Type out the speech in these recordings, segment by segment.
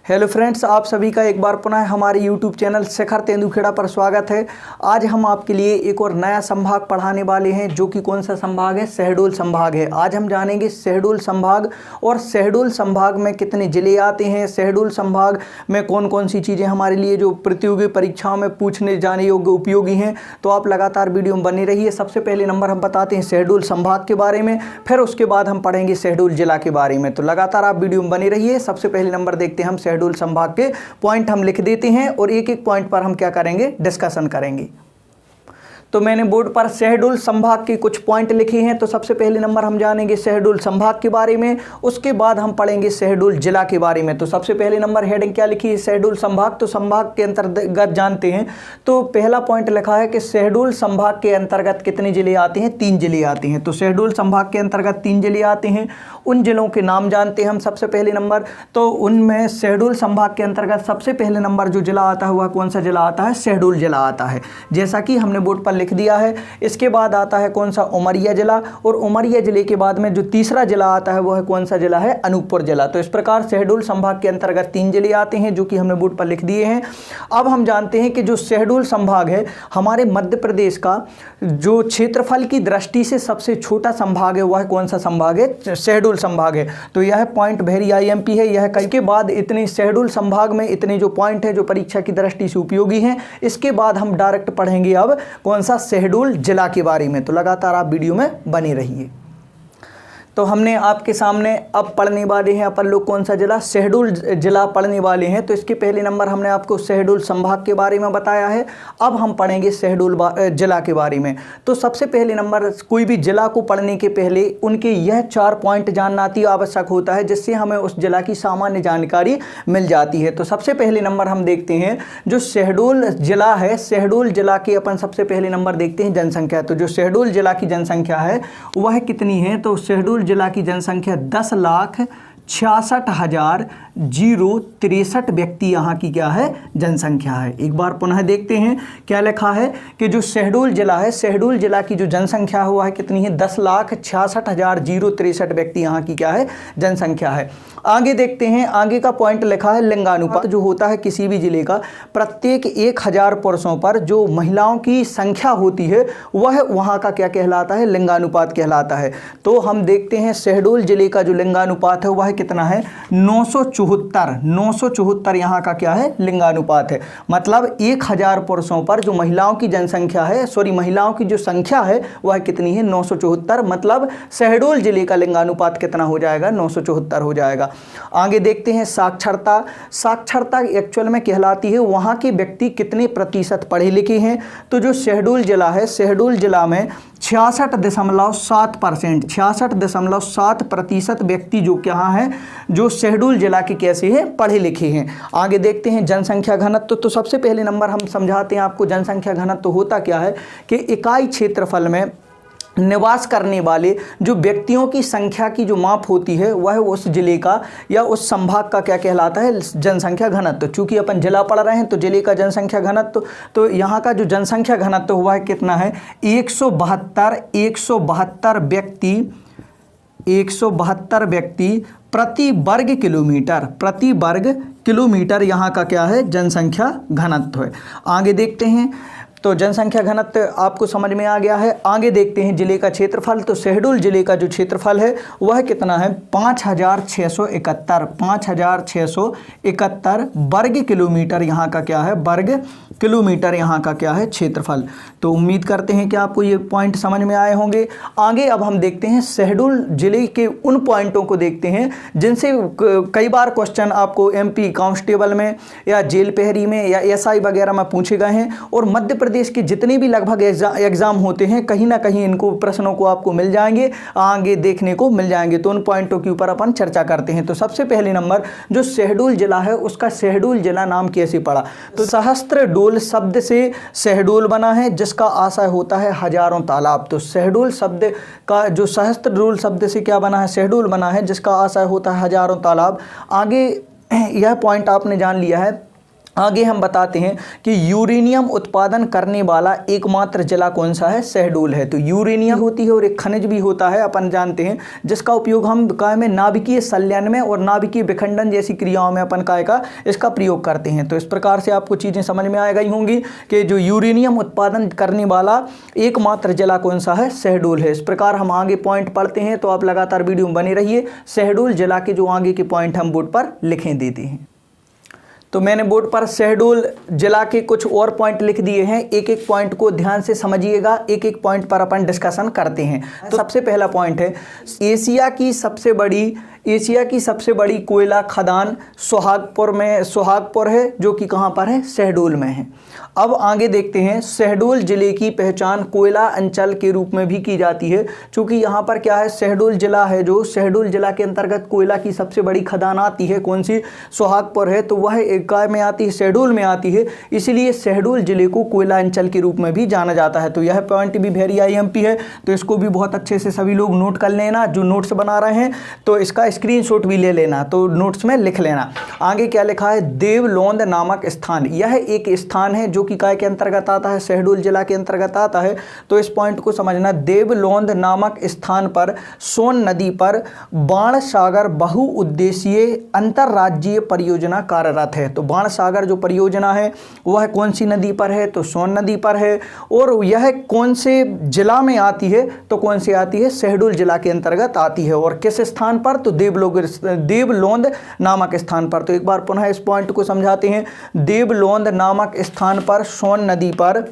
Hello friends, आप सभी का एक बार पुनः हमारे यूट्यूब चैनल शेखर तेंदुखेड़ा पर स्वागत है। आज हम आपके लिए एक और नया संभाग पढ़ाने वाले हैं, जो कि कौन सा संभाग है? शहडोल संभाग है। आज हम जानेंगे शहडोल संभाग और शहडोल संभाग में कितने ज़िले आते हैं, शहडोल संभाग में कौन कौन सी चीज़ें हमारे लिए जो प्रतियोगी परीक्षाओं में पूछने जाने योग्य उपयोगी हैं। तो आप लगातार वीडियो में बने रहिए। सबसे पहले नंबर हम बताते हैं शहडोल संभाग के बारे में, फिर उसके बाद हम पढ़ेंगे शहडोल जिला के बारे में। तो लगातार आप वीडियो में बने रहिए। सबसे पहले नंबर देखते हैं हम शहडोल संभाग के पॉइंट हम लिख देते हैं और एक एक पॉइंट पर हम क्या करेंगे, डिस्कशन करेंगे। तो मैंने बोर्ड पर शहडोल संभाग के कुछ पॉइंट लिखे हैं। तो सबसे पहले नंबर हम जानेंगे शहडोल संभाग के बारे में, उसके बाद हम पढ़ेंगे शहडोल जिला के बारे में। तो सबसे पहले नंबर हेडिंग क्या लिखी है? शहडोल संभाग। तो संभाग के अंतर्गत जानते हैं। तो पहला पॉइंट लिखा है कि शहडोल संभाग के अंतर्गत कितने जिले आते हैं? 3 जिले आते हैं। तो शहडोल संभाग के अंतर्गत 3 जिले आते हैं। उन जिलों के नाम जानते हैं हम सबसे पहले नंबर। तो उनमें शहडोल संभाग के अंतर्गत सबसे पहले नंबर जो जिला आता है वह कौन सा जिला आता है? शहडोल जिला आता है, जैसा कि हमने बोर्ड पर लिख दिया है। इसके बाद आता है कौन सा? उमरिया जिला। और उमरिया जिले के बाद में जो तीसरा जिला आता है वह कौन सा जिला है? अनूपपुर जिला। तो इस प्रकार शहडोल संभाग के अंतर्गत 3 जिले आते हैं, जो कि हमने बोर्ड पर लिख दिए हैं। अब हम जानते हैं कि जो शहडोल संभाग है हमारे मध्य प्रदेश का जो क्षेत्रफल की दृष्टि से सबसे छोटा संभाग है वह कौन सा संभाग है? शहडोल संभाग है। तो यह पॉइंट वेरी आईएमपी है। यह कल के बाद इतने शहडोल संभाग में इतने जो पॉइंट है जो परीक्षा की दृष्टि से उपयोगी हैं। इसके बाद हम डायरेक्ट पढ़ेंगे अब कौन सा? शहडोल जिला के बारे में। तो लगातार आप वीडियो में बने रहिए। तो हमने आपके सामने अब पढ़ने वाले हैं अपन लोग कौन सा जिला? शहडोल जिला पढ़ने वाले हैं। तो इसके पहले नंबर हमने आपको शहडोल संभाग के बारे में बताया है। अब हम पढ़ेंगे शहडोल जिला के बारे में। तो सबसे पहले नंबर, कोई भी जिला को पढ़ने के पहले उनके यह 4 पॉइंट जानना अति आवश्यक होता है, जिससे हमें उस जिला की सामान्य जानकारी मिल जाती है। तो सबसे पहले नंबर हम देखते हैं जो शहडोल जिला है, शहडोल जिला के अपन सबसे पहले नंबर देखते हैं जनसंख्या। तो जो शहडोल जिला की जनसंख्या है वह कितनी है? तो शहडोल जिला की जनसंख्या 10,66,063 व्यक्ति यहाँ की क्या है? जनसंख्या है। एक बार पुनः देखते हैं क्या लिखा है कि जो शहडोल जिला है, शहडोल जिला की जो जनसंख्या हुआ है कितनी है? 10,66,063 व्यक्ति यहाँ की क्या है? जनसंख्या है। आगे देखते हैं, आगे का पॉइंट लिखा है लिंगानुपात। जो होता है किसी भी जिले का प्रत्येक 1000 पुरुषों पर जो महिलाओं की संख्या होती है वह वहाँ का क्या कहलाता है? लिंगानुपात कहलाता है। तो हम देखते हैं शहडोल जिले का जो लिंगानुपात है वह कितना है? 974 यहाँ का क्या है? लिंगानुपात है। मतलब 1000 पुरुषों पर जो महिलाओं की जनसंख्या है, महिलाओं की जो संख्या है वह कितनी है? 974। मतलब शहडोल जिले का लिंगानुपात कितना हो जाएगा? 974 हो जाएगा। आगे देखते हैं साक्षरता। साक्षरता एक्चुअल में कहलाती है वहाँ के व्यक्ति कितने प्रतिशत पढ़े लिखे हैं। तो जो शहडोल जिला है, शहडोल जिला में 66.7%, 66.7% व्यक्ति जो क्या है, जो शहडोल जिला के कैसे हैं? पढ़े लिखे हैं। आगे देखते हैं जनसंख्या घनत्व। तो सबसे पहले नंबर हम समझाते हैं आपको जनसंख्या घनत्व होता क्या है कि इकाई क्षेत्रफल में निवास करने वाले जो व्यक्तियों की संख्या की जो माप होती है वह उस जिले का या उस संभाग का क्या कहलाता है? जनसंख्या घनत्व। चूंकि अपन जिला पढ़ रहे हैं तो जिले का जनसंख्या घनत्व, तो यहाँ का जो जनसंख्या घनत्व हुआ है कितना है? 172 व्यक्ति प्रति वर्ग किलोमीटर यहाँ का क्या है? जनसंख्या घनत्व है। आगे देखते हैं। तो जनसंख्या घनत्व आपको समझ में आ गया है। आगे देखते हैं जिले का क्षेत्रफल। तो शहडोल जिले का जो क्षेत्रफल है वह कितना है? 5,671 वर्ग किलोमीटर यहाँ का क्या है? वर्ग किलोमीटर यहाँ का क्या है? क्षेत्रफल। तो उम्मीद करते हैं कि आपको ये पॉइंट समझ में आए होंगे। आगे अब हम देखते हैं शहडोल जिले के उन पॉइंटों को देखते हैं जिनसे कई बार क्वेश्चन आपको MP कांस्टेबल में या जेल प्रहरी में या SI वगैरह में पूछे गए हैं। और मध्य प्रदेश के जितने भी लगभग एग्जाम होते हैं कहीं ना कहीं इनको प्रश्नों को आपको मिल जाएंगे, आगे देखने को मिल जाएंगे। तो उन पॉइंटों के ऊपर अपन चर्चा करते हैं। तो सबसे पहले नंबर जो शहडोल जिला है उसका शहडोल जिला नाम कैसे पड़ा? तो सहस्त्रडोल शब्द से शहडोल बना है, जिसका आशय होता है हजारों तालाब। तो शहडोल शब्द का जो सहस्त्रडोल शब्द से क्या बना है? शहडोल बना है, जिसका आशय होता है हजारों तालाब। आगे यह पॉइंट आपने जान लिया है आगे हम बताते हैं कि यूरेनियम उत्पादन करने वाला एकमात्र जिला कौन सा है, शहडोल है। तो यूरेनियम होती है और एक खनिज भी होता है, अपन जानते हैं, जिसका उपयोग हम काय में नाभिकीय संलयन में और नाभिकीय विखंडन जैसी क्रियाओं में अपन काय का इसका प्रयोग करते हैं। तो इस प्रकार से आपको चीज़ें समझ में आ गई होंगी कि जो यूरेनियम उत्पादन करने वाला एकमात्र जिला कौन सा है, शहडोल है। इस प्रकार हम आगे पॉइंट पढ़ते हैं, तो आप लगातार वीडियो में बने रहिए। शहडोल जिला के जो आगे के पॉइंट हम बोर्ड पर लिखें देते हैं। तो मैंने बोर्ड पर शहडोल जिला के कुछ और पॉइंट लिख दिए हैं, एक एक पॉइंट को ध्यान से समझिएगा, एक एक पॉइंट पर अपन डिस्कशन करते हैं। तो सबसे पहला पॉइंट है, एशिया की सबसे बड़ी कोयला खदान सोहागपुर है, जो कि कहाँ पर है, शहडोल में है। अब आगे देखते हैं, शहडोल जिले की पहचान कोयला अंचल के रूप में भी की जाती है, क्योंकि यहाँ पर क्या है, शहडोल जिला है, जो शहडोल जिला के अंतर्गत कोयला की सबसे बड़ी खदान आती है, कौन सी, सोहागपुर है। तो वह एक काय में आती है, शहडोल में आती है, इसलिए शहडोल जिले को कोयला अंचल के रूप में भी जाना जाता है। तो यह पॉइंट भी वेरी IMP है, तो इसको भी बहुत अच्छे से सभी लोग नोट कर लेना। जो नोट्स बना रहे हैं तो इसका स्क्रीनशॉट भी ले लेना, तो नोट्स में लिख लेना। आगे क्या लिखा है, देवलोंद नामक स्थान, यह एक स्थान है जो कि काय के अंतर्गत आता है, शहडोल जिला के अंतर्गत आता है। तो इस पॉइंट को समझना, देवलोंद नामक स्थान पर सोन नदी पर बाणसागर बहुउद्देशीय अंतरराज्यीय परियोजना कार्यरत है। तो बाणसागर जो परियोजना है वह कौन सी नदी पर है, तो सोन नदी पर है। और यह कौन से जिला में आती है, तो कौन सी आती है, शहडोल जिला के अंतर्गत आती है। और किस स्थान पर, तो देवलोंद नामक स्थान पर। तो एक बार पुनः इस पॉइंट को समझाते हैं, देवलोंद नामक स्थान पर सोन नदी पर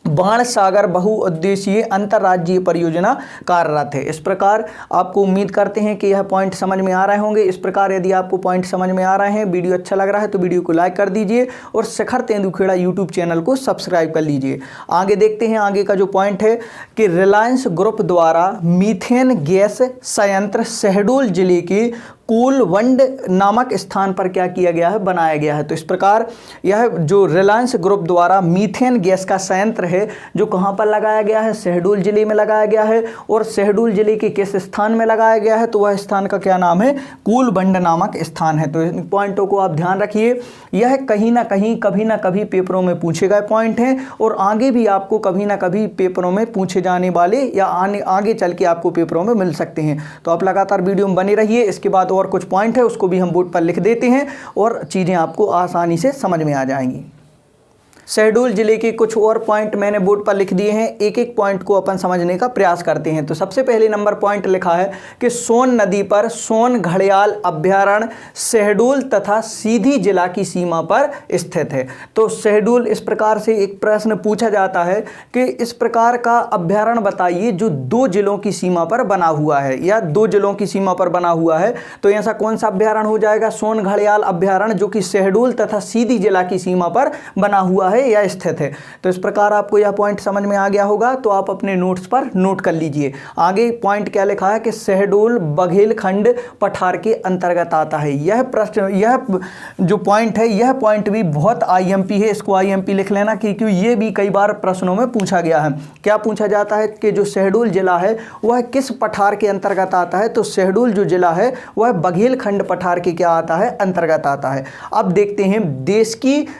बाणसागर बहुउद्देशीय अंतरराज्यीय परियोजना कार्यरत है। इस प्रकार आपको उम्मीद करते हैं कि यह पॉइंट समझ में आ रहे होंगे। इस प्रकार यदि आपको पॉइंट समझ में आ रहे हैं, वीडियो अच्छा लग रहा है, तो वीडियो को लाइक कर दीजिए और शिखर तेंदुखेड़ा यूट्यूब चैनल को सब्सक्राइब कर लीजिए। आगे देखते हैं, आगे का जो पॉइंट है कि रिलायंस ग्रुप द्वारा मीथेन गैस संयंत्र शहडोल जिले के कोलवंड नामक स्थान पर क्या किया गया है, बनाया गया है। तो इस प्रकार यह जो रिलायंस ग्रुप द्वारा मीथेन गैस का संयंत्र है, जो कहाँ पर लगाया गया है, शहडोल जिले में लगाया गया है। और शहडोल जिले के किस स्थान में लगाया गया है, तो वह स्थान का क्या नाम है, कोलवंड नामक स्थान है। तो इन पॉइंटों को आप ध्यान रखिए, यह कहीं ना कहीं कभी ना कभी पेपरों में पूछे गए पॉइंट हैं और आगे भी आपको कभी ना कभी पेपरों में पूछे जाने वाले या आगे चल के आपको पेपरों में मिल सकते हैं। तो आप लगातार वीडियो में बने रहिए। इसके बाद और कुछ पॉइंट है उसको भी हम बोर्ड पर लिख देते हैं और चीज़ें आपको आसानी से समझ में आ जाएंगी। शहडोल जिले के कुछ और पॉइंट मैंने बोर्ड पर लिख दिए हैं, एक एक पॉइंट को अपन समझने का प्रयास करते हैं। तो सबसे पहले नंबर पॉइंट लिखा है कि सोन नदी पर सोन घड़ियाल अभ्यारण्य शहडोल तथा सीधी जिला की सीमा पर स्थित है। तो शहडोल, इस प्रकार से एक प्रश्न पूछा जाता है कि इस प्रकार का अभ्यारण्य बताइए जो 2 जिलों की सीमा पर बना हुआ है या 2 जिलों की सीमा पर बना हुआ है। तो ऐसा कौन सा अभ्यारण्य हो जाएगा, सोन घड़ियाल अभ्यारण्य, जो कि शहडोल तथा सीधी जिला की सीमा पर बना हुआ है या स्थित है। तो इस प्रकार आपको यह पॉइंट समझ में आ गया होगा, तो आप अपने नोट्स पर नोट कर लीजिए। आगे पॉइंट क्या लिखा है कि शहडोल बघेलखंड पठार के अंतर्गत आता है। यह प्रश्न, यह जो पॉइंट है, यह पॉइंट भी बहुत IMP है, इसको IMP लिख लेना, क्योंकि ये भी कई बार प्रश्नों में पूछा गया है। क्या पूछा जाता है कि जो शहडोल जिला है वह किस पठार के अंतर्गत आता है, तो शहडोल जो जिला है वह बघेलखंड पठार के क्या आता है, अंतर्गत आता है। अब देखते हैं,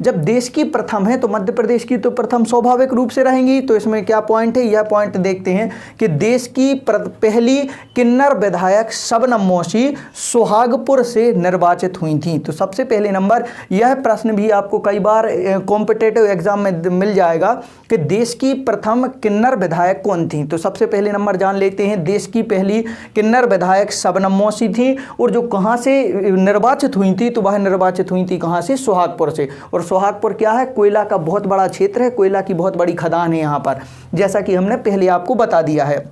जब देश की प्रथम है तो मध्य प्रदेश की तो प्रथम स्वाभाविक रूप से रहेंगी। तो इसमें क्या पॉइंट है, यह पॉइंट देखते हैं कि देश की पहली किन्नर विधायक शबनम मौसी सोहागपुर से निर्वाचित हुई थी। तो सबसे पहले नंबर, यह प्रश्न भी आपको कई बार कॉम्पिटिटिव एग्जाम में मिल जाएगा कि देश की प्रथम किन्नर विधायक कौन थी। तो सबसे पहले नंबर जान लेते हैं, देश की पहली किन्नर विधायक शबनम मौसी थी और जो कहाँ से निर्वाचित हुई थी, तो वह निर्वाचित हुई थी कहाँ से, सोहागपुर से। और सोहागपुर क्या है, कोयला का बहुत बड़ा क्षेत्र है, कोयला की बहुत बड़ी खदान है यहाँ पर, जैसा कि हमने पहले आपको बता दिया है।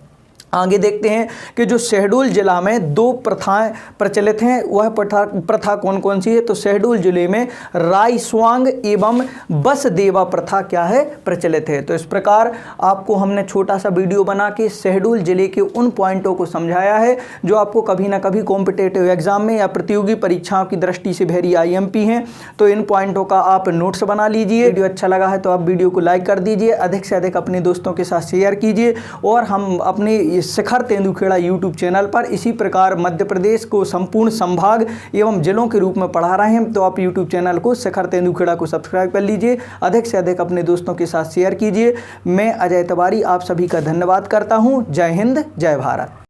आगे देखते हैं कि जो शहडोल जिला में 2 प्रथाएं प्रचलित हैं, वह प्रथा कौन कौन सी है। तो शहडोल जिले में रायस्वांग एवं बसदेवा प्रथा क्या है, प्रचलित है। तो इस प्रकार आपको हमने छोटा सा वीडियो बना के शहडोल जिले के उन पॉइंटों को समझाया है जो आपको कभी ना कभी कॉम्पिटेटिव एग्जाम में या प्रतियोगी परीक्षाओं की दृष्टि से वेरी IMP हैं। तो इन पॉइंटों का आप नोट्स बना लीजिए। वीडियो अच्छा लगा है तो आप वीडियो को लाइक कर दीजिए, अधिक से अधिक अपने दोस्तों के साथ शेयर कीजिए और हम अपने शिखर तेंदुखेड़ा यूट्यूब चैनल पर। इसी प्रकार मध्य प्रदेश को संपूर्ण संभाग एवं जिलों के रूप में पढ़ा रहे हैं, तो आप यूट्यूब चैनल को शिखर तेंदुखेड़ा को सब्सक्राइब कर लीजिए, अधिक से अधिक अपने दोस्तों के साथ शेयर कीजिए। मैं अजय तिवारी आप सभी का धन्यवाद करता हूँ। जय हिंद, जय भारत।